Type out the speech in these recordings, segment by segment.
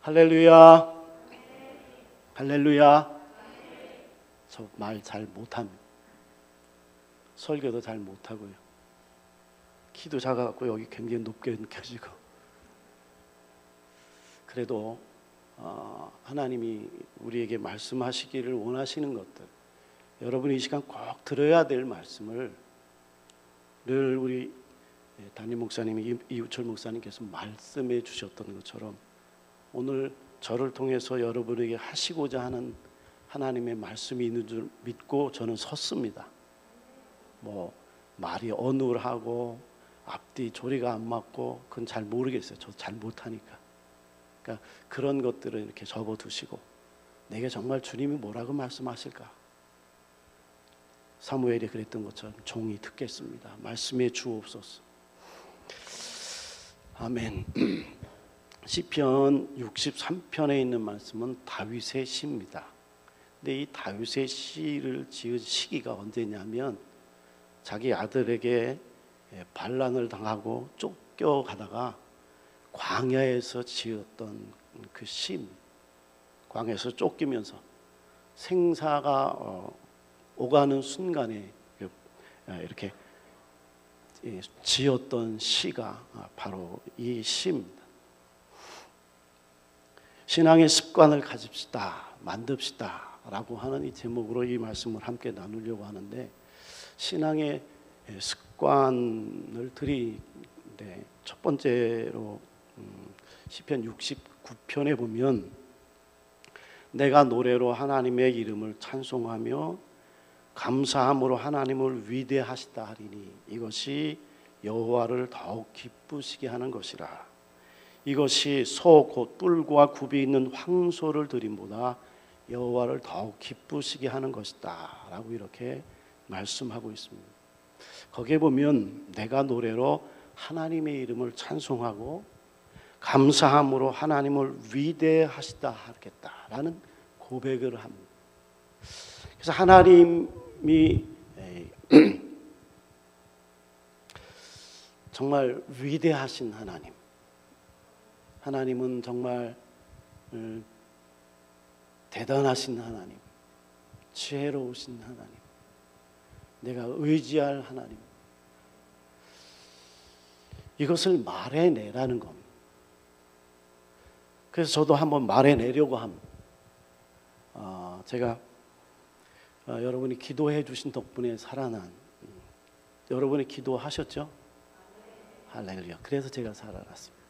할렐루야. 할렐루야. 저 말 잘 못합니다. 설교도 잘 못하고요. 키도 작아갖고 여기 굉장히 높게 느껴지고. 그래도 하나님이 우리에게 말씀하시기를 원하시는 것들, 여러분이 이 시간 꼭 들어야 될 말씀을 늘 우리 담임 목사님이 이우철 목사님께서 말씀해 주셨던 것처럼 오늘 저를 통해서 여러분에게 하시고자 하는 하나님의 말씀이 있는 줄 믿고 저는 섰습니다. 뭐 말이 어눌하고 앞뒤 조리가 안 맞고 그건 잘 모르겠어요. 저 잘 못하니까. 그러니까 그런 것들을 이렇게 접어두시고 내게 정말 주님이 뭐라고 말씀하실까? 사무엘이 그랬던 것처럼 종이 듣겠습니다. 말씀해 주옵소서. 아멘. 시편 63편에 있는 말씀은 다윗의 시입니다. 근데 이 다윗의 시를 지은 시기가 언제냐면 자기 아들에게 반란을 당하고 쫓겨가다가 광야에서 지었던 그 시입니다. 광야에서 쫓기면서 생사가 오가는 순간에 이렇게 지었던 시가 바로 이 시입니다. 신앙의 습관을 가집시다, 만듭시다 라고 하는 이 제목으로 이 말씀을 함께 나누려고 하는데, 신앙의 습관을 드리는데 첫 번째로 시편 69편에 보면 내가 노래로 하나님의 이름을 찬송하며 감사함으로 하나님을 위대하시다 하리니 이것이 여호와를 더욱 기쁘시게 하는 것이라. 이것이 소 곧 뿔과 굽이 있는 황소를 드림보다 여호와를 더욱 기쁘시게 하는 것이다 라고 이렇게 말씀하고 있습니다. 거기에 보면 내가 노래로 하나님의 이름을 찬송하고 감사함으로 하나님을 위대하시다 하겠다라는 고백을 합니다. 그래서 하나님이 정말 위대하신 하나님, 하나님은 정말 대단하신 하나님, 지혜로우신 하나님, 내가 의지할 하나님, 이것을 말해내라는 겁니다. 그래서 저도 한번 말해내려고 합니다. 제가 여러분이 기도해 주신 덕분에 살아난, 여러분이 기도하셨죠? 할렐루야. 그래서 제가 살아났습니다.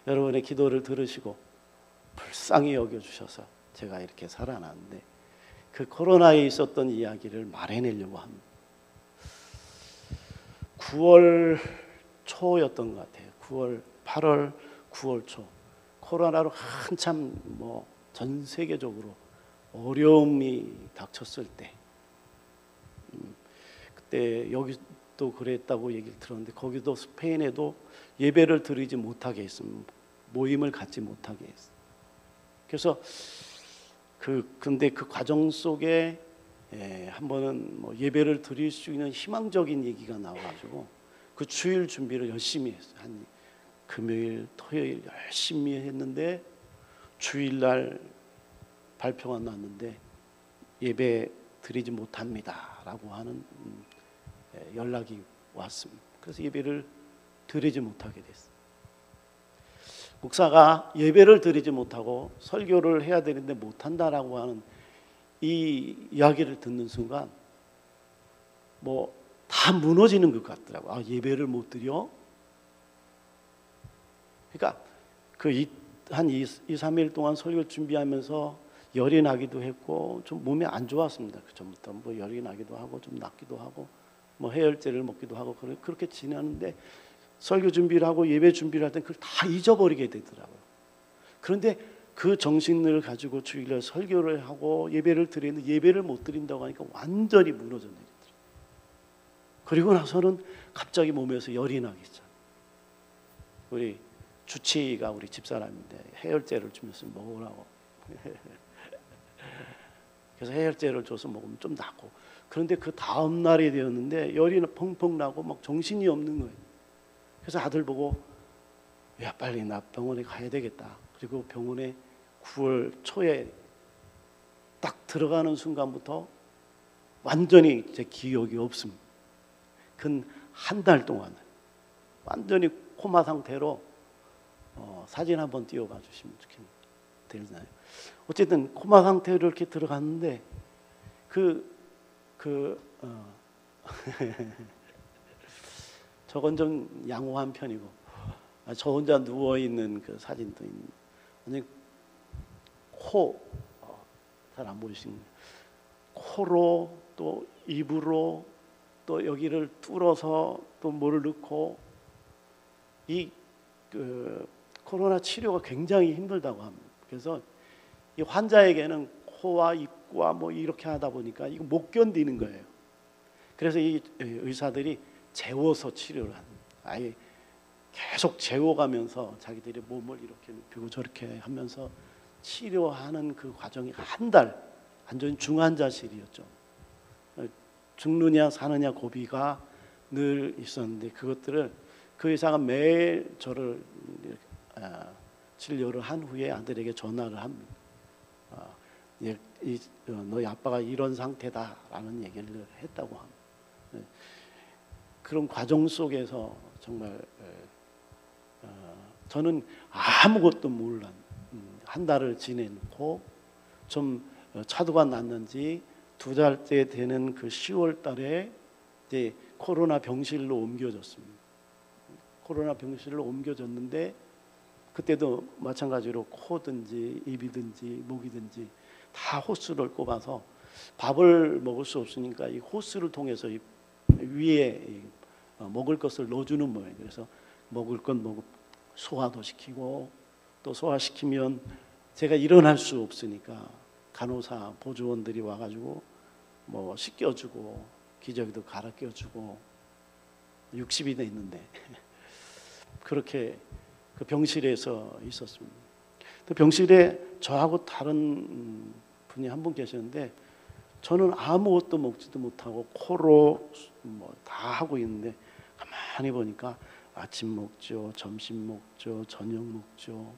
여러분의 기도를 들으시고 불쌍히 여겨주셔서 제가 이렇게 살아났는데, 그 코로나에 있었던 이야기를 말해내려고 합니다. 9월 초였던 것 같아요. 8월 9월 초 코로나로 한참 전 세계적으로 어려움이 닥쳤을 때, 그때 여기도 그랬다고 얘기를 들었는데 거기도 스페인에도 예배를 드리지 못하게 했습니다. 모임을 갖지 못하게 했어요. 그래서 근데 그 과정 속에 한 번은 예배를 드릴 수 있는 희망적인 얘기가 나와가지고 그 주일 준비를 열심히 했어요. 한 금요일, 토요일 열심히 했는데 주일날 발표가 났는데 예배 드리지 못합니다라고 하는 연락이 왔습니다. 그래서 예배를 드리지 못하게 됐어요. 목사가 예배를 드리지 못하고 설교를 해야 되는데 못한다라고 하는 이 이야기를 듣는 순간 다 무너지는 것 같더라고요. 예배를 못 드려? 그러니까 한 2, 3일 동안 설교 준비하면서 열이 나기도 했고 좀 몸이 안 좋았습니다. 그 전부터 열이 나기도 하고 좀 낫기도 하고 해열제를 먹기도 하고 그렇게 지내는데 설교 준비를 하고 예배 준비를 할 때 그걸 다 잊어버리게 되더라고요. 그런데 그 정신을 가지고 주일날 설교를 하고 예배를 드리는데 예배를 못 드린다고 하니까 완전히 무너져 내리더라고요. 그리고 나서는 갑자기 몸에서 열이 나기 시작. 우리 주치의가 우리 집사람인데 해열제를 주면서 먹으라고. 그래서 해열제를 줘서 먹으면 좀 낫고. 그런데 그 다음 날이 되었는데 열이 펑펑 나고 막 정신이 없는 거예요. 그래서 아들 보고 야 빨리 나 병원에 가야 되겠다. 그리고 병원에 9월 초에 딱 들어가는 순간부터 완전히 제 기억이 없습니다. 근 한 달 동안 완전히 코마 상태로 사진 한번 띄워봐 주시면 되나요? 어쨌든 코마 상태로 이렇게 들어갔는데 저건 좀 양호한 편이고 저 혼자 누워 있는 그 사진도 있는 코 잘 안 보이시는 코로 또 입으로 또 여기를 뚫어서 또 뭐를 넣고 코로나 치료가 굉장히 힘들다고 합니다. 그래서 이 환자에게는 코와 입과 뭐 이렇게 하다 보니까 이거 못 견디는 거예요. 그래서 이 의사들이 재워서 치료를 합니다. 아예 계속 재워가면서 자기들이 몸을 이렇게 눕히고 저렇게 하면서 치료하는 그 과정이 한 달 완전 중환자실이었죠. 죽느냐 사느냐 고비가 늘 있었는데 그것들을 그 의사가 매일 저를 진료를 한 후에 아들에게 전화를 합니다. 너희 아빠가 이런 상태다라는 얘기를 했다고 합니다. 그런 과정 속에서 정말 저는 아무것도 몰란 한 달을 지내놓고 좀 차도가 났는지 2달째 되는 그 10월 달에 이제 코로나 병실로 옮겨졌습니다. 코로나 병실로 옮겨졌는데 그때도 마찬가지로 코든지 입이든지 목이든지 다 호스를 꼽아서 밥을 먹을 수 없으니까 이 호스를 통해서 이 위에 먹을 것을 넣어주는 모양이에요. 그래서 먹을 건 먹고 소화도 시키고 또 소화시키면 제가 일어날 수 없으니까 간호사 보조원들이 와가지고 뭐 씻겨주고 기저귀도 갈아 껴주고 60이 됐는데 그렇게 그 병실에서 있었습니다. 그 병실에 저하고 다른 분이 한 분 계셨는데 저는 아무것도 먹지도 못하고 코로 뭐 다 하고 있는데 가만히 보니까 아침 먹죠, 점심 먹죠, 저녁 먹죠,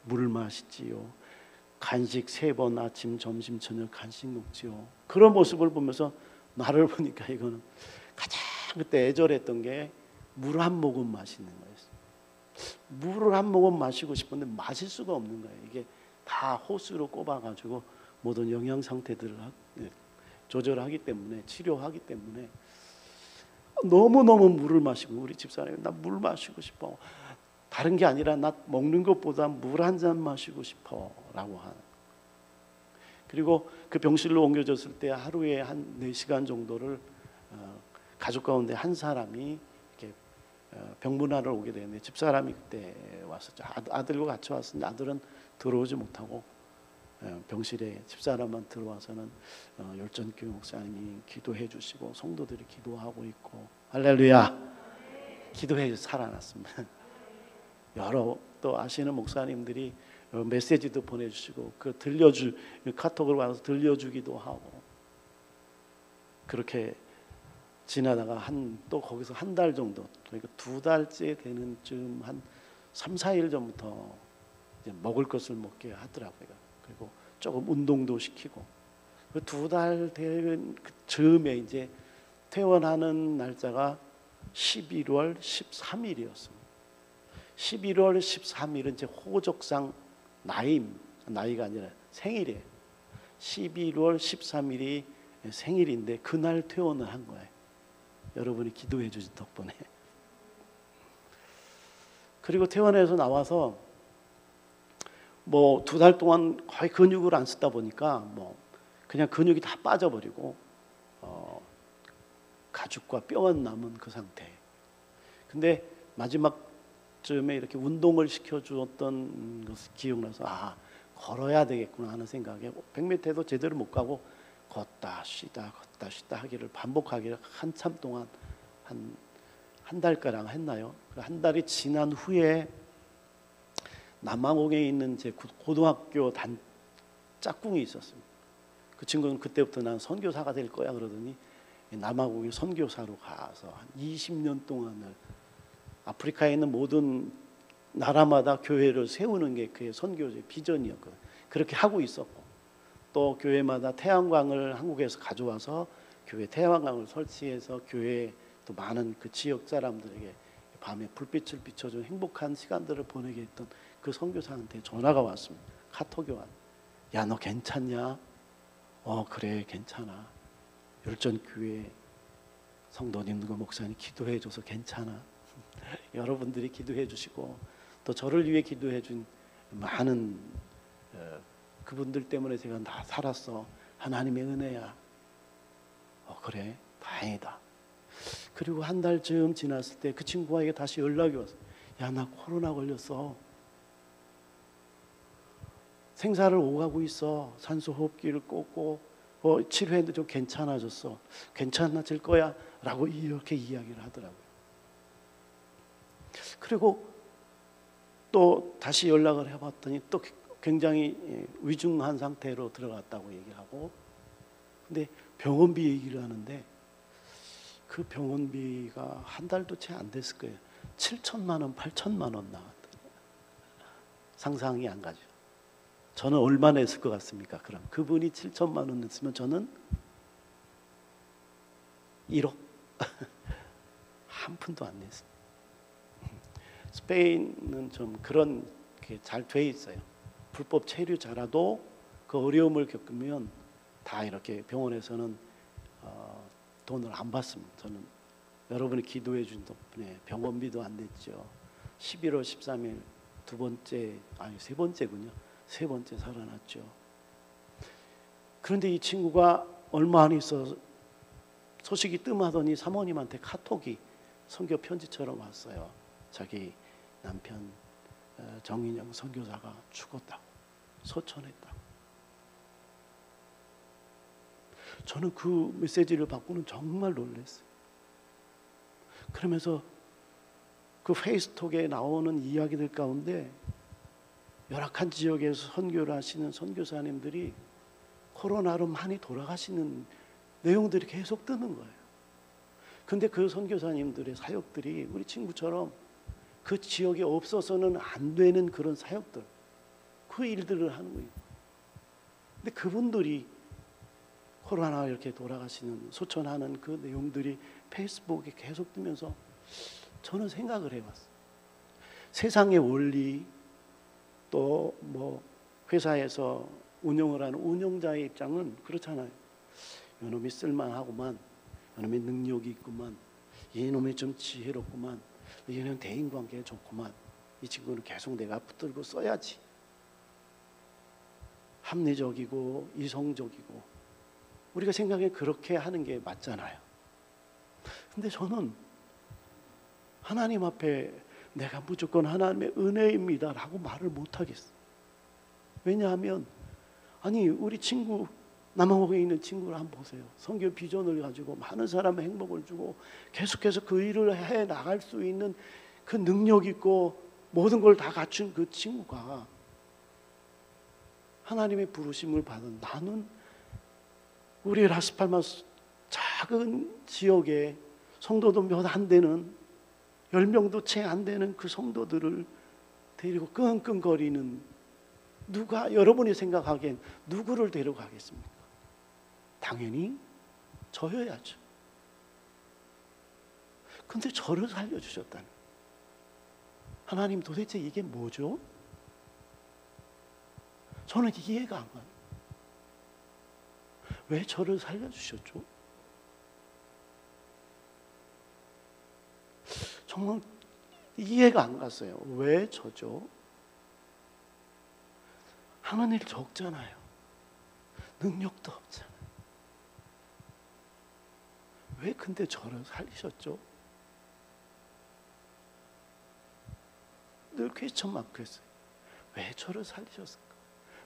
물 마시지요, 간식 3번 아침, 점심, 저녁 간식 먹지요. 그런 모습을 보면서 나를 보니까 이거는 가장 그때 애절했던 게 물 한 모금 마시는 거였어요. 물을 한 모금 마시고 싶은데 마실 수가 없는 거예요. 이게 다 호스로 꼽아가지고 모든 영양 상태들을 조절하기 때문에 치료하기 때문에 너무너무 물을 마시고 우리 집사람이 나 물 마시고 싶어. 다른 게 아니라 나 먹는 것보다 물 한 잔 마시고 싶어 라고 하는. 그리고 그 병실로 옮겨졌을 때 하루에 한 4시간 정도를 가족 가운데 한 사람이 이렇게 병문안을 오게 되는데 집사람이 그때 왔었죠. 아들과 같이 왔었는데 아들은 들어오지 못하고 병실에 집사람만 들어와서는 열전교회 목사님이 기도해 주시고 성도들이 기도하고 있고 할렐루야 기도해 살아났습니다. 여러 또 아시는 목사님들이 메시지도 보내주시고 그 카톡으로 와서 들려주기도 하고 그렇게 지나다가 또 거기서 한 달 정도 그러니까 2달째 되는 즈음 한 3, 4일 전부터 이제 먹을 것을 먹게 하더라고요. 그리고 조금 운동도 시키고 그 2달 된 그 즈음에 이제 퇴원하는 날짜가 11월 13일이었습니다. 11월 13일은 제 호적상 나이가 아니라 생일이에요. 11월 13일이 생일인데 그날 퇴원을 한 거예요. 여러분이 기도해 주신 덕분에. 그리고 퇴원해서 나와서 뭐 2달 동안 거의 근육을 안 쓰다 보니까 뭐 그냥 근육이 다 빠져버리고 가죽과 뼈만 남은 그 상태. 근데 마지막쯤에 이렇게 운동을 시켜주었던 것을 기억나서 걸어야 되겠구나 하는 생각에 100m도 제대로 못 가고 걷다 쉬다 하기를 반복하기를 한참 동안 한 달가량 했나요? 한 달이 지난 후에 남아공에 있는 제 고등학교 짝꿍이 있었습니다. 그 친구는 그때부터 난 선교사가 될 거야 그러더니 남아공에 선교사로 가서 한 20년 동안을 아프리카에 있는 모든 나라마다 교회를 세우는 게 그의 선교의 비전이었거든요. 그렇게 하고 있었고, 또 교회마다 태양광을 한국에서 가져와서 교회 태양광을 설치해서 교회에 또 많은 그 지역 사람들에게 밤에 불빛을 비춰준 행복한 시간들을 보내게 했던 그 선교사한테 전화가 왔습니다. 카톡이 왔. 야, 너 괜찮냐? 그래, 괜찮아. 율전교회 성도님과 목사님 기도해줘서 괜찮아. 여러분들이 기도해 주시고 또 저를 위해 기도해 준 많은 그분들 때문에 제가 다 살았어. 하나님의 은혜야. 그래, 다행이다. 그리고 한 달쯤 지났을 때 그 친구에게 다시 연락이 왔어. 야, 나 코로나 걸렸어. 생사를 오가고 있어. 산소 호흡기를 꽂고 치료했는데 좀 괜찮아졌어. 괜찮아질 거야 라고 이렇게 이야기를 하더라고요. 그리고 또 다시 연락을 해봤더니 또 굉장히 위중한 상태로 들어갔다고 얘기하고, 근데 병원비 얘기를 하는데 그 병원비가 한 달도 채 안 됐을 거예요. 7천만 원, 8천만 원 나왔더니 상상이 안 가죠. 저는 얼마 냈을 것 같습니까? 그럼 그분이 7천만 원 냈으면 저는 1억 한 푼도 안 냈습니다. 스페인은 좀 그런 게 잘 돼 있어요. 불법 체류자라도 그 어려움을 겪으면 다 이렇게 병원에서는 돈을 안 받습니다. 저는 여러분이 기도해 준 덕분에 병원비도 안 냈죠. 11월 13일 세 번째군요. 세 번째 살아났죠. 그런데 이 친구가 얼마 안 있어 소식이 뜸하더니 사모님한테 카톡이 선교 편지처럼 왔어요. 자기 남편 정인영 선교사가 죽었다고, 소천했다고. 저는 그 메시지를 받고는 정말 놀랐어요. 그러면서 그 페이스톡에 나오는 이야기들 가운데 열악한 지역에서 선교를 하시는 선교사님들이 코로나로 많이 돌아가시는 내용들이 계속 뜨는 거예요. 근데 그 선교사님들의 사역들이 우리 친구처럼 그 지역에 없어서는 안 되는 그런 사역들, 그 일들을 하는 거예요. 근데 그분들이 코로나 이렇게 돌아가시는 소천하는 그 내용들이 페이스북에 계속 뜨면서 저는 생각을 해봤어요. 세상의 원리, 또 뭐 회사에서 운영을 하는 운영자의 입장은 그렇잖아요. 이놈이 쓸만하구만, 이놈이 능력이 있구만, 이놈이 좀 지혜롭구만, 얘는 대인관계가 좋구만, 이 친구는 계속 내가 붙들고 써야지. 합리적이고 이성적이고 우리가 생각에 그렇게 하는 게 맞잖아요. 근데 저는 하나님 앞에 내가 무조건 하나님의 은혜입니다 라고 말을 못하겠어요. 왜냐하면 우리 친구, 남한국에 있는 친구를 한번 보세요. 선교 비전을 가지고 많은 사람의 행복을 주고 계속해서 그 일을 해 나갈 수 있는 그 능력 있고 모든 걸 다 갖춘 그 친구가 하나님의 부르심을 받은, 나는 우리 라스팔마스 작은 지역에 성도도 몇 안 되는, 10명도 채 안 되는 그 성도들을 데리고 끙끙거리는, 누가, 여러분이 생각하기엔 누구를 데려가겠습니까? 당연히 저여야죠. 근데 저를 살려주셨다는, 하나님 도대체 이게 뭐죠? 저는 이해가 안 가요. 왜 저를 살려주셨죠? 정말 이해가 안 갔어요. 왜 저죠? 하는 일 적잖아요. 능력도 없잖아요. 왜 근데 저를 살리셨죠? 늘 퀘스천 마크였어요. 왜 저를 살리셨을까?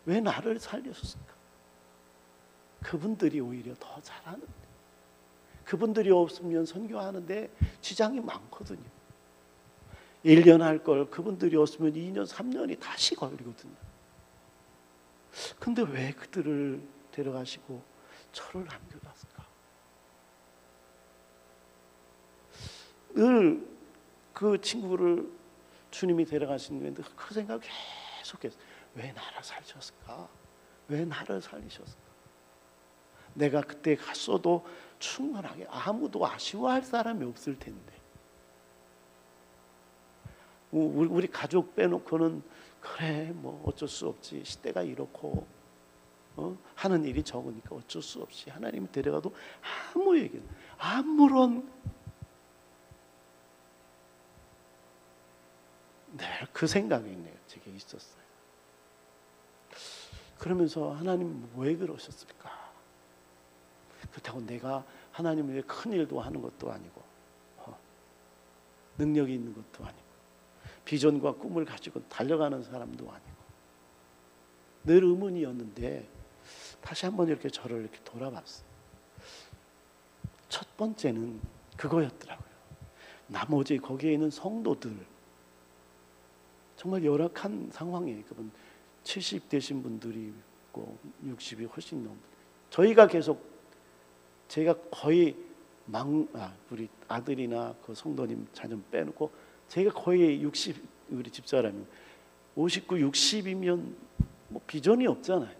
왜 나를 살리셨을까? 그분들이 오히려 더 잘하는데, 그분들이 없으면 선교하는데 지장이 많거든요. 1년 할 걸 그분들이 없으면 2년, 3년이 다시 걸리거든요. 근데 왜 그들을 데려가시고 저를 남겨놨을까? 늘 그 친구를 주님이 데려가신 후에 그 생각 계속했어요. 왜 나를 살리셨을까? 왜 나를 살리셨을까? 내가 그때 갔어도 충분하게 아무도 아쉬워할 사람이 없을 텐데, 우리 가족 빼놓고는 그래 뭐 어쩔 수 없지, 시대가 이렇고 하는 일이 적으니까 어쩔 수 없이 하나님이 데려가도 아무 얘기, 아무런, 늘 그 생각이 제게 있었어요. 그러면서 하나님 왜 그러셨을까? 그렇다고 내가 하나님을 위해 큰 일도 하는 것도 아니고 능력이 있는 것도 아니고 비전과 꿈을 가지고 달려가는 사람도 아니고 늘 의문이었는데 다시 한번 이렇게 저를 이렇게 돌아봤어요. 첫 번째는 그거였더라고요. 나머지 거기에 있는 성도들, 정말 열악한 상황에 그분 70 되신 분들이 있고 60이 훨씬 넘은, 저희가 계속, 제가 거의 우리 아들이나 그 성도님 자녀 빼놓고 제가 거의 60, 우리 집사람이 59, 60이면 뭐 비전이 없잖아요.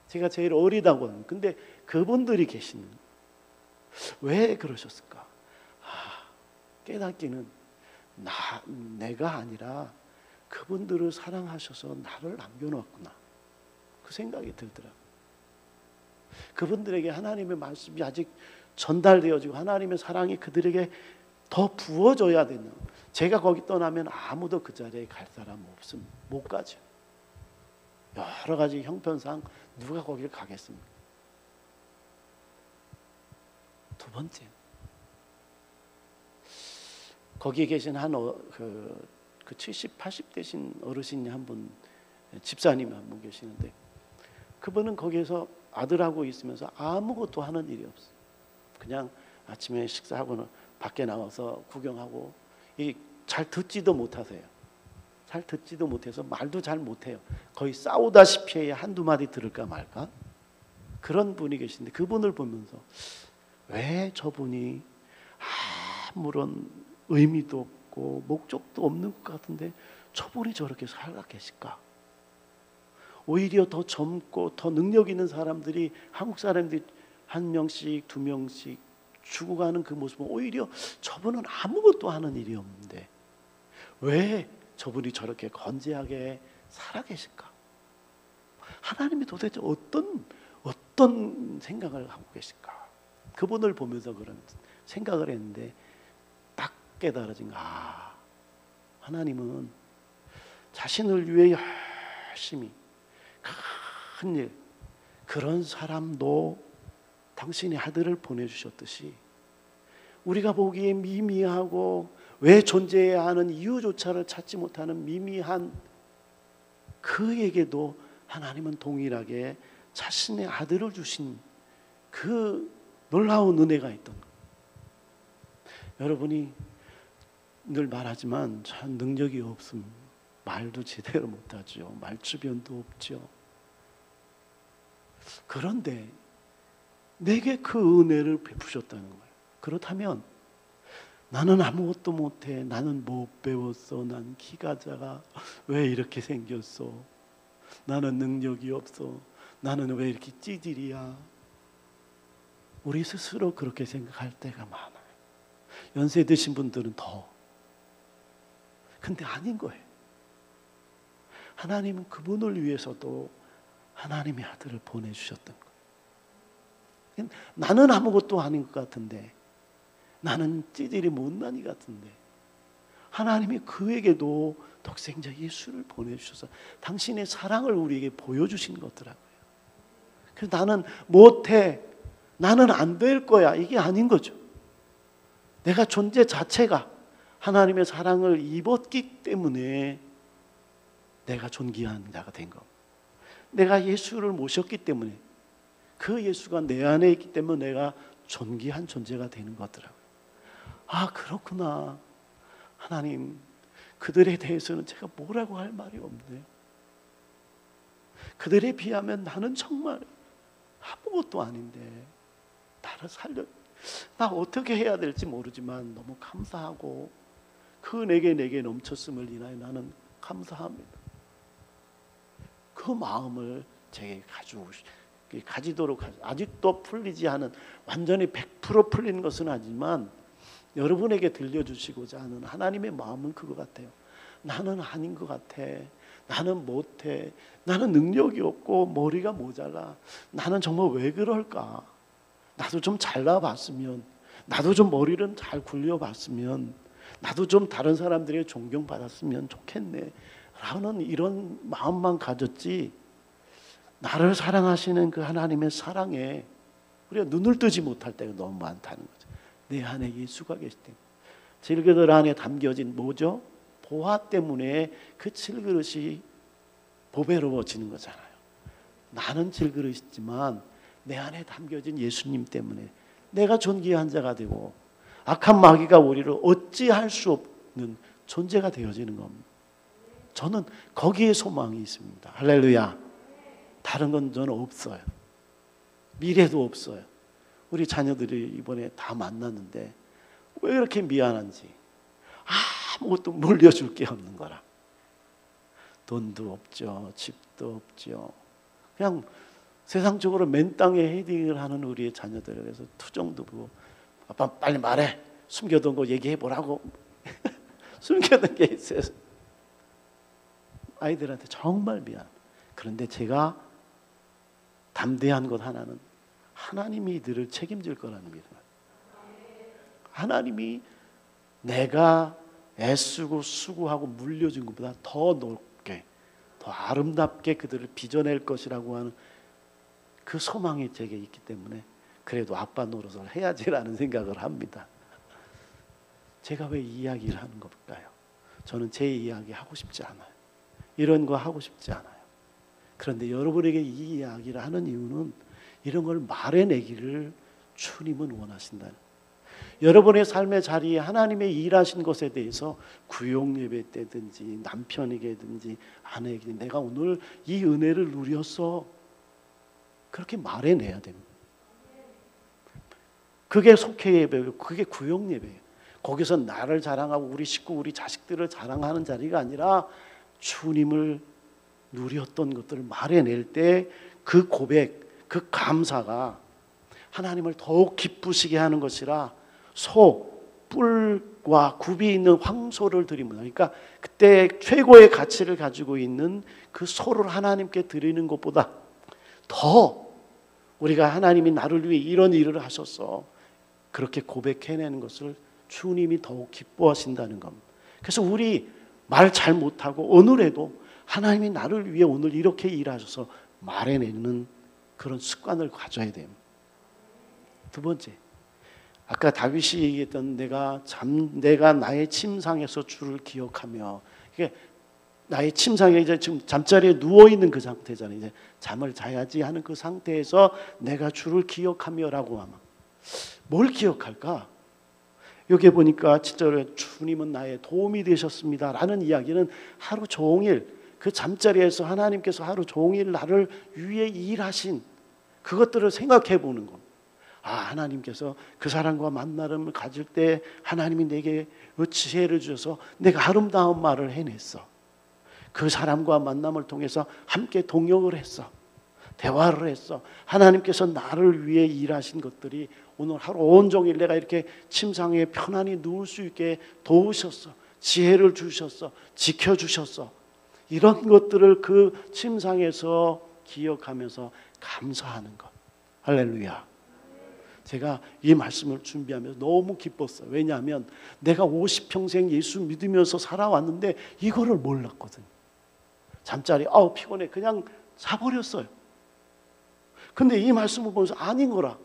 제가 제일 어리다고 하는. 근데 그분들이 계시는, 왜 그러셨을까? 깨닫기는 내가 아니라 그분들을 사랑하셔서 나를 남겨놓았구나, 그 생각이 들더라고요. 그분들에게 하나님의 말씀이 아직 전달되어지고 하나님의 사랑이 그들에게 더 부어져야 되는, 제가 거기 떠나면 아무도 그 자리에 갈 사람 없음, 못 가죠. 여러 가지 형편상 누가 거길 가겠습니까? 두 번째, 거기에 계신 그 70, 80 되신 어르신이 한 분, 집사님이 한 분 계시는데 그분은 거기에서 아들하고 있으면서 아무것도 하는 일이 없어요. 그냥 아침에 식사하고는 밖에 나와서 구경하고, 잘 듣지도 못하세요. 잘 듣지도 못해서 말도 잘 못해요. 거의 싸우다시피 해야 한두 마디 들을까 말까, 그런 분이 계신데 그분을 보면서 왜 저분이 아무런 의미도 없고 목적도 없는 것 같은데 저분이 저렇게 살아 계실까? 오히려 더 젊고 더 능력 있는 사람들이, 한국 사람들이 한 명씩 두 명씩 죽어가는 그 모습은 오히려 저분은 아무것도 하는 일이 없는데 왜 저분이 저렇게 건재하게 살아 계실까? 하나님이 도대체 어떤 생각을 하고 계실까? 그분을 보면서 그런 생각을 했는데 딱 깨달아진 거, 하나님은 자신을 위해 열심히 큰 일, 그런 사람도 당신의 아들을 보내주셨듯이 우리가 보기에 미미하고 왜 존재해야 하는 이유조차를 찾지 못하는 미미한 그에게도 하나님은 동일하게 자신의 아들을 주신 그 놀라운 은혜가 있던 것. 여러분이 늘 말하지만 참 능력이 없음, 말도 제대로 못하죠. 말주변도 없죠. 그런데 내게 그 은혜를 베푸셨다는 거예요. 그렇다면 나는 아무것도 못해, 나는 못 배웠어, 난 키가 작아, 왜 이렇게 생겼어, 나는 능력이 없어, 나는 왜 이렇게 찌질이야, 우리 스스로 그렇게 생각할 때가 많아요. 연세 드신 분들은 더. 근데 아닌 거예요. 하나님은 그분을 위해서도 하나님의 아들을 보내주셨던 거예요. 나는 아무것도 아닌 것 같은데, 나는 찌질이 못난이 같은데 하나님이 그에게도 독생자 예수를 보내주셔서 당신의 사랑을 우리에게 보여주신 것더라고요. 그래서 나는 못해, 나는 안 될 거야, 이게 아닌 거죠. 내가 존재 자체가 하나님의 사랑을 입었기 때문에 내가 존귀한 자가 된 거. 내가 예수를 모셨기 때문에, 그 예수가 내 안에 있기 때문에 내가 존귀한 존재가 되는 거더라고요. 그렇구나. 하나님, 그들에 대해서는 제가 뭐라고 할 말이 없네요. 그들에 비하면 나는 정말 아무것도 아닌데 나를 살려, 나 어떻게 해야 될지 모르지만 너무 감사하고 그 내게 넘쳤음을 인하여 나는 감사합니다. 그 마음을 제게 가지도록 아직도 풀리지 않은, 완전히 100% 풀린 것은 아니지만 여러분에게 들려주시고자 하는 하나님의 마음은 그거 같아요. 나는 아닌 것 같아. 나는 못해. 나는 능력이 없고 머리가 모자라. 나는 정말 왜 그럴까? 나도 좀 잘나봤으면, 나도 좀 머리를 잘 굴려봤으면, 나도 좀 다른 사람들에게 존경받았으면 좋겠네 라는 이런 마음만 가졌지, 나를 사랑하시는 그 하나님의 사랑에 우리가 눈을 뜨지 못할 때가 너무 많다는 거죠. 내 안에 예수가 계시 때문에. 질그릇 안에 담겨진 뭐죠? 보화 때문에 그 질그릇이 보배로워지는 거잖아요. 나는 질그릇이지만 내 안에 담겨진 예수님 때문에 내가 존귀한 자가 되고 악한 마귀가 우리를 어찌할 수 없는 존재가 되어지는 겁니다. 저는 거기에 소망이 있습니다. 할렐루야. 다른 건 저는 없어요. 미래도 없어요. 우리 자녀들이 이번에 다 만났는데 왜 이렇게 미안한지, 아무것도 물려줄 게 없는 거라. 돈도 없죠. 집도 없죠. 그냥 세상적으로 맨 땅에 헤딩을 하는 우리의 자녀들에 대해서 투정도 보고, 아빠 빨리 말해. 숨겨둔 거 얘기해 보라고. 숨겨둔 게 있어요. 아이들한테 정말 미안. 그런데 제가 담대한 것 하나는 하나님이 이들을 책임질 거라는 믿음. 하나님이 내가 애쓰고 수고하고 물려준 것보다 더 높게, 더 아름답게 그들을 빚어낼 것이라고 하는 그 소망이 제게 있기 때문에 그래도 아빠 노릇을 해야지라는 생각을 합니다. 제가 왜 이 이야기를 하는 걸까요? 저는 제 이야기 하고 싶지 않아요. 이런 거 하고 싶지 않아요. 그런데 여러분에게 이 이야기를 하는 이유는 이런 걸 말해내기를 주님은 원하신다는, 여러분의 삶의 자리에 하나님의 일하신 것에 대해서 구역 예배 때든지 남편에게든지 아내에게 내가 오늘 이 은혜를 누렸어, 그렇게 말해내야 됩니다. 그게 속회 예배고 그게 구역 예배예요. 거기서 나를 자랑하고 우리 식구 우리 자식들을 자랑하는 자리가 아니라 주님을 누렸던 것들을 말해낼 때 그 고백, 그 감사가 하나님을 더욱 기쁘시게 하는 것이라, 뿔과 굽이 있는 황소를 드립니다. 그러니까 그때 최고의 가치를 가지고 있는 그 소를 하나님께 드리는 것보다 더 우리가 하나님이 나를 위해 이런 일을 하셨어, 그렇게 고백해내는 것을 주님이 더욱 기뻐하신다는 겁니다. 그래서 우리 말 잘 못하고 오늘에도 하나님이 나를 위해 오늘 이렇게 일하셔서 말해내는 그런 습관을 가져야 됩니다. 두 번째, 아까 다윗이 얘기했던 내가 나의 침상에서 주를 기억하며, 이게 나의 침상에 이제 지금 잠자리에 누워 있는 그 상태잖아요. 이제 잠을 자야지 하는 그 상태에서 내가 주를 기억하며라고 하면 뭘 기억할까? 여기 보니까 7절에 주님은 나의 도움이 되셨습니다라는 이야기는 하루 종일 그 잠자리에서 하나님께서 하루 종일 나를 위해 일하신 그것들을 생각해 보는 것. 하나님께서 그 사람과 만남을 가질 때 하나님이 내게 지혜를 주셔서 내가 아름다운 말을 해냈어. 그 사람과 만남을 통해서 함께 동역을 했어. 대화를 했어. 하나님께서 나를 위해 일하신 것들이 오늘 하루 온종일 내가 이렇게 침상에 편안히 누울 수 있게 도우셨어. 지혜를 주셨어. 지켜주셨어. 이런 것들을 그 침상에서 기억하면서 감사하는 것. 할렐루야. 제가 이 말씀을 준비하면서 너무 기뻤어요. 왜냐하면 내가 50평생 예수 믿으면서 살아왔는데 이거를 몰랐거든요. 잠자리 피곤해 그냥 자버렸어요. 근데 이 말씀을 보면서 아닌 거라.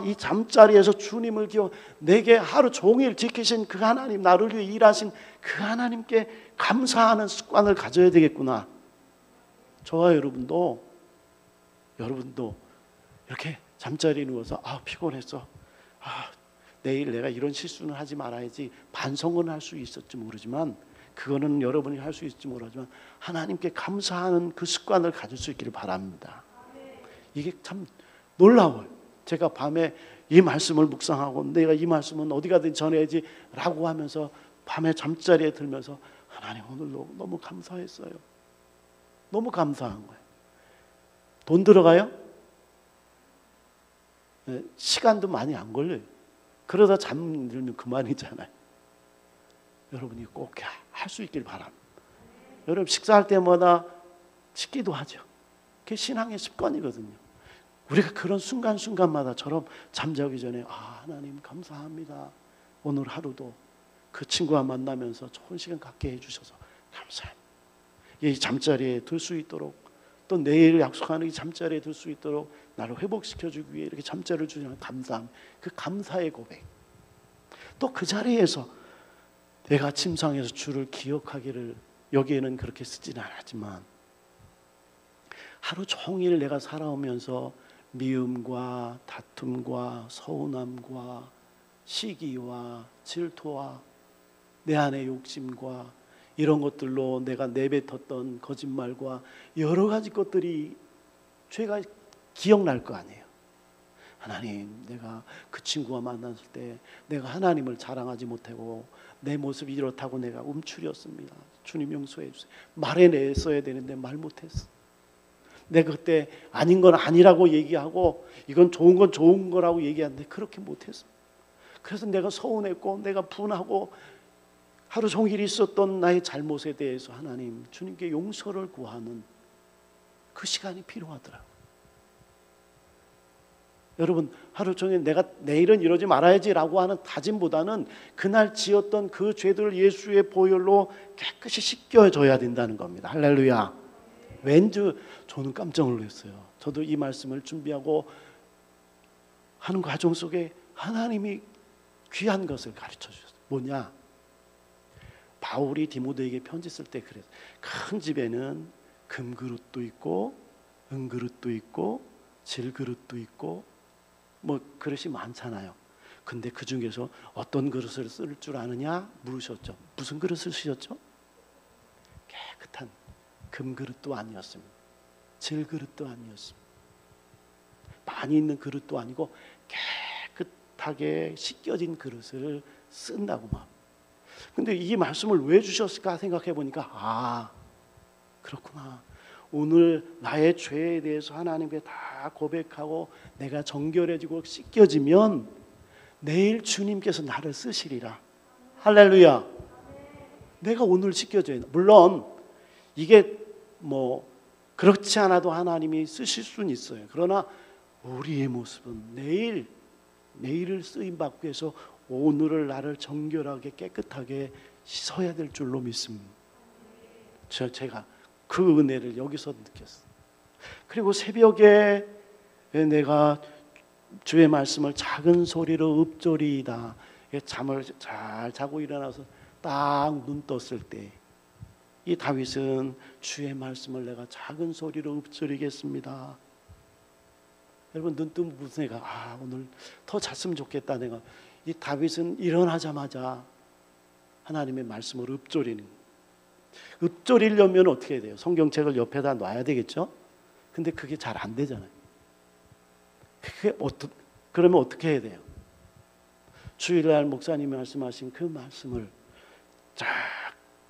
이 잠자리에서 주님을 기억, 내게 하루 종일 지키신 그 하나님, 나를 위해 일하신 그 하나님께 감사하는 습관을 가져야 되겠구나. 저와 여러분도 이렇게 잠자리에 누워서 피곤했어. 내일 내가 이런 실수는 하지 말아야지. 반성은 할 수 있을지 모르지만, 그거는 여러분이 할 수 있을지 모르지만 하나님께 감사하는 그 습관을 가질 수 있기를 바랍니다. 이게 참 놀라워요. 제가 밤에 이 말씀을 묵상하고 내가 이 말씀은 어디 가든 전해야지 라고 하면서 밤에 잠자리에 들면서 하나님 오늘 너무 감사했어요. 너무 감사한 거예요. 돈 들어가요? 네, 시간도 많이 안 걸려요. 그러다 잠들면 그만이잖아요. 여러분이 꼭 할 수 있길 바랍니다. 여러분 식사할 때마다 식기도 하죠. 그게 신앙의 습관이거든요. 우리가 그런 순간순간마다처럼 잠자기 전에 하나님 감사합니다. 오늘 하루도 그 친구와 만나면서 좋은 시간 갖게 해주셔서 감사합니다. 이 잠자리에 들 수 있도록, 또 내일 약속하는 이 잠자리에 들 수 있도록 나를 회복시켜주기 위해 이렇게 잠자리를 주시는 감사함, 그 감사의 고백. 또 그 자리에서 내가 침상에서 주를 기억하기를, 여기에는 그렇게 쓰지는 않았지만 하루 종일 내가 살아오면서 미움과 다툼과 서운함과 시기와 질투와 내 안의 욕심과 이런 것들로 내가 내뱉었던 거짓말과 여러 가지 것들이, 죄가 기억날 거 아니에요. 하나님, 내가 그 친구와 만났을 때 내가 하나님을 자랑하지 못하고 내 모습이 이렇다고 내가 움츠렸습니다. 주님 용서해 주세요. 말해냈어야 되는데 말 못했어. 내가 그때 아닌 건 아니라고 얘기하고 이건 좋은 건 좋은 거라고 얘기하는데 그렇게 못했어. 그래서 내가 서운했고 내가 분하고 하루 종일 있었던 나의 잘못에 대해서 하나님, 주님께 용서를 구하는 그 시간이 필요하더라고요. 여러분, 하루 종일 내가 내일은 이러지 말아야지라고 하는 다짐보다는 그날 지었던 그 죄들을 예수의 보혈로 깨끗이 씻겨줘야 된다는 겁니다. 할렐루야. 왠지 저는 깜짝 놀랐어요. 저도 이 말씀을 준비하고 하는 과정 속에 하나님이 귀한 것을 가르쳐 주셨어요. 뭐냐? 바울이 디모데에게 편지 쓸 때 그랬어요. 큰 집에는 금그릇도 있고 은그릇도 있고 질그릇도 있고 뭐 그릇이 많잖아요. 근데 그 중에서 어떤 그릇을 쓸 줄 아느냐 물으셨죠. 무슨 그릇을 쓰셨죠? 깨끗한 금그릇도 아니었습니다. 질그릇도 아니었습니다. 많이 있는 그릇도 아니고 깨끗하게 씻겨진 그릇을 쓴다고 막. 근데 이 말씀을 왜 주셨을까 생각해 보니까 그렇구나. 오늘 나의 죄에 대해서 하나님께 다 고백하고 내가 정결해지고 씻겨지면 내일 주님께서 나를 쓰시리라. 할렐루야. 내가 오늘 씻겨져야 돼. 물론 이게 뭐 그렇지 않아도 하나님이 쓰실 수는 있어요. 그러나 우리의 모습은 내일을 쓰임받기 위해서 오늘을 나를 정결하게 깨끗하게 씻어야 될 줄로 믿습니다. 제가 그 은혜를 여기서 느꼈어요. 그리고 새벽에 내가 주의 말씀을 작은 소리로 읊조리이다. 잠을 잘 자고 일어나서 딱 눈 떴을 때 이 다윗은 주의 말씀을 내가 작은 소리로 읊조리겠습니다. 여러분 눈 뜨면 무슨 생각? 오늘 더 잤으면 좋겠다. 내가 이 다윗은 일어나자마자 하나님의 말씀을 읊조리는. 읊조리려면 어떻게 해야 돼요? 성경책을 옆에다 놔야 되겠죠? 근데 그게 잘 안 되잖아요. 그러면 어떻게 해야 돼요? 주일날 목사님이 말씀하신 그 말씀을 쫙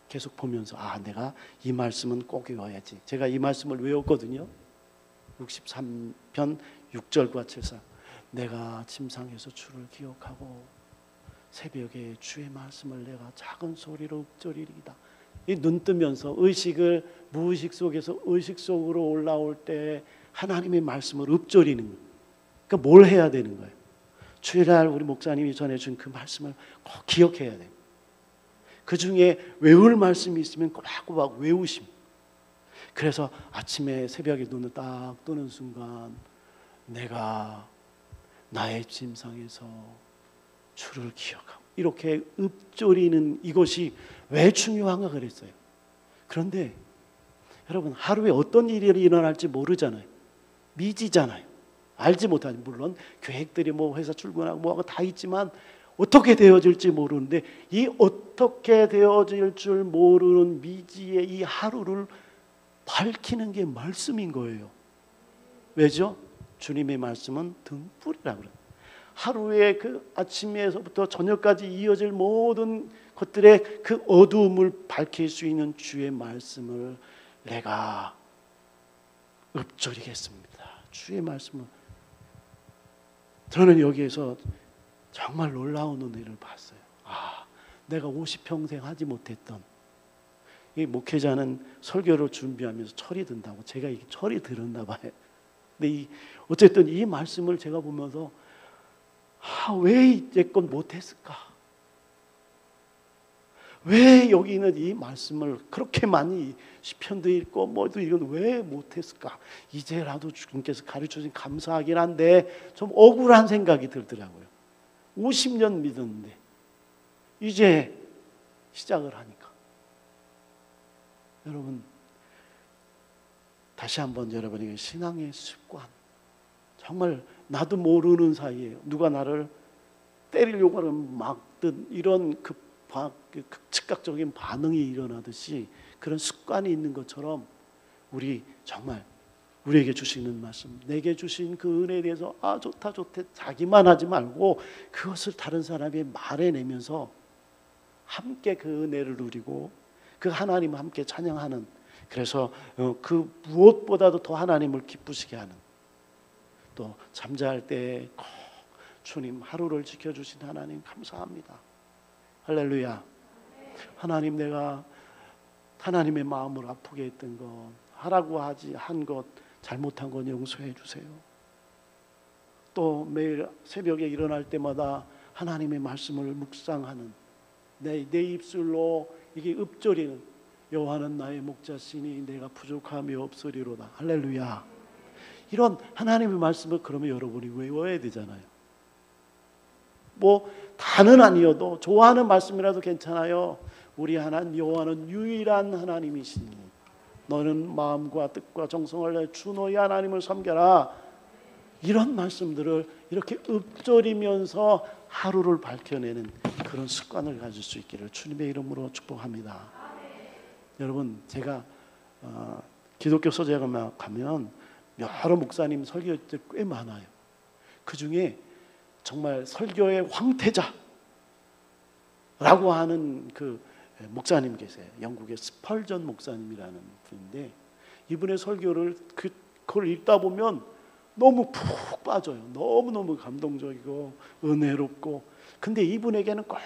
계속 보면서 내가 이 말씀은 꼭 외워야지. 제가 이 말씀을 외웠거든요. 63편 6절과 7절. 내가 침상에서 주를 기억하고 새벽에 주의 말씀을 내가 작은 소리로 읊조리리이다. 이 눈 뜨면서 의식을 무의식 속에서 의식 속으로 올라올 때 하나님의 말씀을 읊조리는 거예요. 그러니까 뭘 해야 되는 거예요? 주일날 우리 목사님이 전해준 그 말씀을 꼭 기억해야 돼요. 그 중에 외울 말씀이 있으면 꼬박꼬박 외우심. 그래서 아침에 새벽에 눈을 딱 뜨는 순간 내가 나의 침상에서 주를 기억하고 이렇게 읊조리는 이것이 왜 중요한가 그랬어요. 그런데 여러분 하루에 어떤 일이 일어날지 모르잖아요. 미지잖아요. 알지 못하죠. 물론 계획들이 뭐 회사 출근하고 뭐하고 다 있지만 어떻게 되어질지 모르는데 이 어떻게 되어질 줄 모르는 미지의 이 하루를 밝히는 게 말씀인 거예요. 왜죠? 주님의 말씀은 등불이라고 그래요. 하루에 그 아침에서부터 저녁까지 이어질 모든 것들의 그 어두움을 밝힐 수 있는 주의 말씀을 내가 읊조리겠습니다. 주의 말씀을. 저는 여기에서 정말 놀라운 은혜를 봤어요. 내가 50평생 하지 못했던, 이 목회자는 설교를 준비하면서 철이 든다고, 제가 이게 철이 들었나 봐요. 근데 어쨌든 이 말씀을 제가 보면서 왜 이제껏 못했을까? 왜 여기는 이 말씀을 그렇게 많이 시편도 읽고 뭐도 이건 왜 못했을까? 이제라도 주님께서 가르쳐주신 감사하긴 한데 좀 억울한 생각이 들더라고요. 50년 믿었는데 이제 시작을 하니까. 여러분, 다시 한번 여러분에게 신앙의 습관, 정말 나도 모르는 사이에 누가 나를 때리려고 하면 막든 이런 즉각적인 반응이 일어나듯이 그런 습관이 있는 것처럼 우리 정말 우리에게 주시는 말씀, 내게 주신 그 은혜에 대해서 좋다 좋대 자기만 하지 말고 그것을 다른 사람이 말해내면서 함께 그 은혜를 누리고 그 하나님을 함께 찬양하는, 그래서 그 무엇보다도 더 하나님을 기쁘시게 하는, 또 잠잘 때 꼭 주님 하루를 지켜주신 하나님 감사합니다. 할렐루야. 하나님, 내가 하나님의 마음을 아프게 했던 것, 하라고 한 것, 잘못한 건 용서해 주세요. 또 매일 새벽에 일어날 때마다 하나님의 말씀을 묵상하는 내 입술로 이게 읊조리는 여호와는 나의 목자시니 내가 부족함이 없으리로다. 할렐루야. 이런 하나님의 말씀을 그러면 여러분이 외워야 되잖아요. 뭐 다는 아니어도 좋아하는 말씀이라도 괜찮아요. 우리 하나님 여호와는 유일한 하나님이시니 너는 마음과 뜻과 정성을 내 주 너희 하나님을 섬겨라. 이런 말씀들을 이렇게 읊조리면서 하루를 밝혀내는 그런 습관을 가질 수 있기를 주님의 이름으로 축복합니다. 여러분, 제가 기독교 서재에 가면 여러 목사님 설교들 꽤 많아요. 그 중에 정말 설교의 황태자라고 하는 그 목사님 계세요. 영국의 스펄전 목사님이라는 분인데, 이분의 설교를 그걸 읽다 보면 너무 푹 빠져요. 너무너무 감동적이고 은혜롭고. 근데 이분에게는 꼭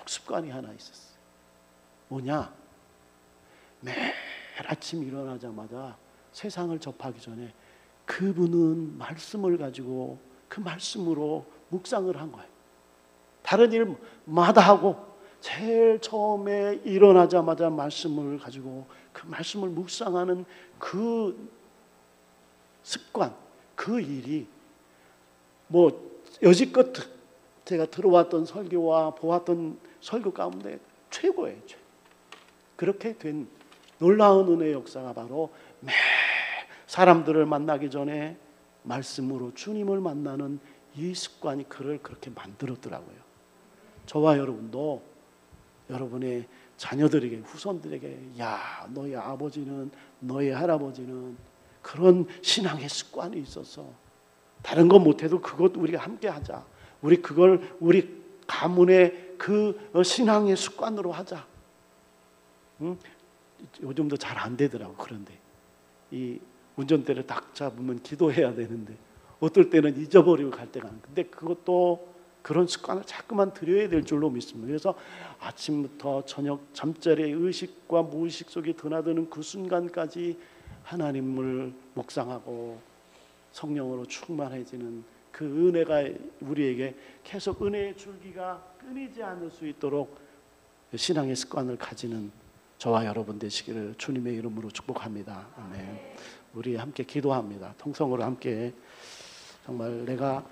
습관이 하나 있었어요. 뭐냐? 매일 아침 일어나자마자 세상을 접하기 전에 그분은 말씀을 가지고 그 말씀으로 묵상을 한 거예요. 다른 일마다 하고 제일 처음에 일어나자마자 말씀을 가지고 그 말씀을 묵상하는 그 습관, 그 일이 뭐 여지껏 제가 들어왔던 설교와 보았던 설교 가운데 최고예요. 그렇게 된 놀라운 은혜의 역사가 바로 매 사람들을 만나기 전에 말씀으로 주님을 만나는 이 습관이 그를 그렇게 만들었더라고요. 저와 여러분도 여러분의 자녀들에게, 후손들에게, 야, 너희 아버지는, 너희 할아버지는 그런 신앙의 습관이 있어서 다른 거 못해도 그것 우리가 함께 하자. 우리 그걸 우리 가문의 그 신앙의 습관으로 하자. 요즘도 잘 안 되더라고. 그런데 이 운전대를 딱 잡으면 기도해야 되는데 어떨 때는 잊어버리고 갈 때가 있는데, 근데 그것도 그런 습관을 자꾸만 들여야 될 줄로 믿습니다. 그래서 아침부터 저녁 잠자리의 의식과 무의식 속에 드나드는 그 순간까지 하나님을 묵상하고 성령으로 충만해지는 그 은혜가 우리에게 계속 은혜의 줄기가 끊이지 않을 수 있도록 신앙의 습관을 가지는 저와 여러분 되시기를 주님의 이름으로 축복합니다. 아멘. 우리 함께 기도합니다. 통성으로 함께. 정말 내가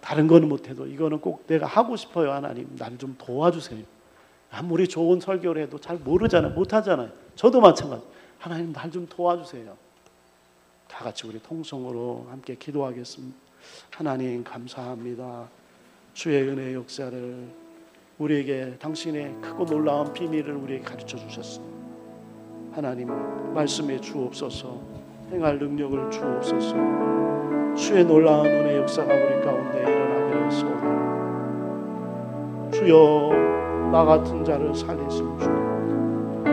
다른 거는 못해도 이거는 꼭 내가 하고 싶어요. 하나님, 나를 좀 도와주세요. 아무리 좋은 설교를 해도 잘 모르잖아요. 못하잖아요. 저도 마찬가지. 하나님, 날 좀 도와주세요. 다 같이 우리 통성으로 함께 기도하겠습니다. 하나님, 감사합니다. 주의 은혜의 역사를 우리에게, 당신의 크고 놀라운 비밀을 우리에게 가르쳐 주셨습니다. 하나님, 말씀에 주옵소서. 행할 능력을 주옵소서. 주의 놀라운 은혜의 역사가 우리 가운데 일어나기를 소원합니다. 주여, 나 같은 자를 살리실 주,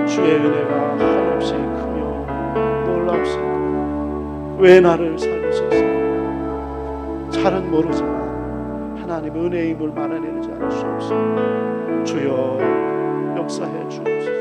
주의 은혜가 한없이 크며 놀랍습니다. 왜 나를 살리셨습니까? 잘은 모르지만 하나님의 은혜임을 말아내지 않을 수 없습니다. 주여 역사해 주옵소서.